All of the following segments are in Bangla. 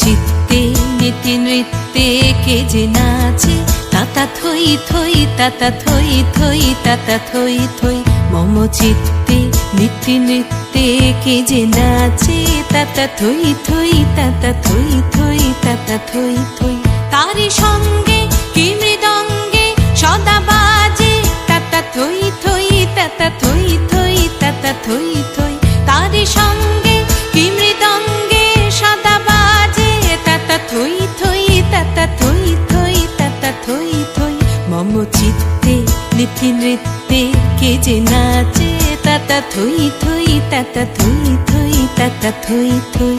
চিত্তে নীতি নৃত্যে কে যে নাচে, তাতা থই থই তাতা থই থই তাতা থই থই। মম চিত্তে নীতি নৃত্যে কে যে নাচে, তাতা থই থই তাতা থই থই তাতা থই থই। তারি সঙ্গে কি মৃদঙ্গে সদা বাজে, তাতা থই থই তাতা থই থই তাতা থই থই। তারি সঙ্গে কি মৃদঙ্গে সদা বাজে, তাতা থই থই তাতা থই থই তাতা থই থই। মম চিত্তে নীতি নৃত্যে কে যে নাচে, তাতা থই থই তাতা থই থই তাতা থই থই।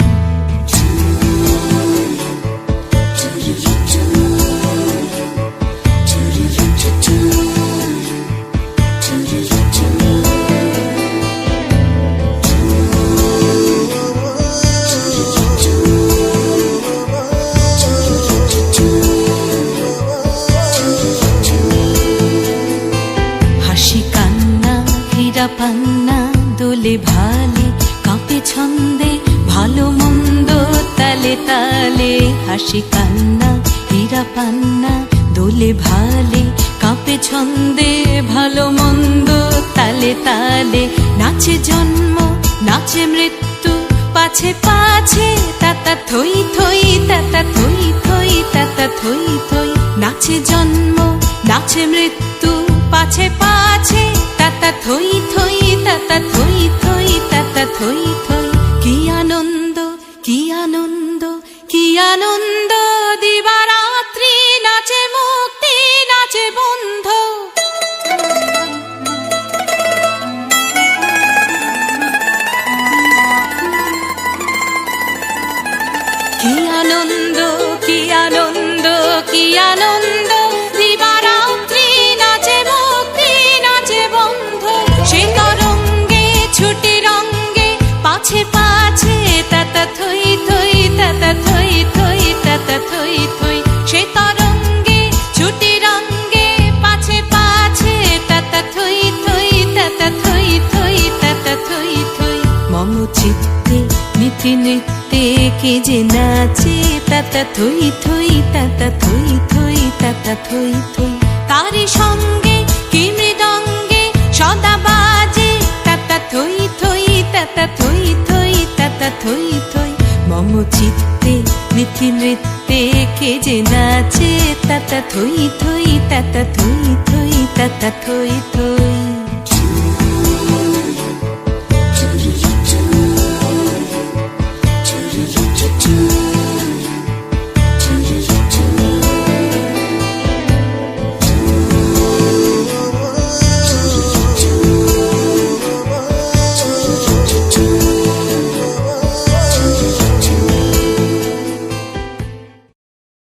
পান্না দোলে ভালে কাঁপে ছন্দে, ভালো মন্দ তালে তালে। হাসি কান্না হীরা পান্না দোলে ভালে কাঁপে ছন্দে, ভালো মন্দ তালে তালে। নাচে জন্ম নাচে মৃত্যু পাছে পাছে, তাতা থই থই তাতা থই থই তাতা থই থই। নাচে জন্ম নাচে মৃত্যু পাছে পাছে, তাতা থই থই তাতা থই থই তাতা থই থই। কি আনন্দ কি আনন্দ কি আনন্দ, দিবারাত্রি নাচে মুক্তি নাচে বন্ধ। কি আনন্দ কি আনন্দ কি আনন্দ, দিবারাত্রি নাচে মুক্তি নাচে বন্ধ। সে তরঙ্গে ছুটি রঙ্গে পাছে পাছে, তাতা থই থই তাতা থই থই তাতা থই থই। সে তরঙ্গে ছুটি রঙ্গে পাছে পাছে, তাতা থই থই তাতা থই থই তাতা থই থই। মম চিত্তে নীতি নৃত্যে কে যে নাচে, তাতা থই থই তাতা থই থই তাতা থই থই। তারি সঙ্গে কি মৃদঙ্গে সদা বাজে, তাতা থই থই তাতা থই থই তাতা থই থই। মম চিত্তে নীতি নৃত্যে কে যে নাচে, তাতা থই থই তাতা থই থই তাতা থই থই।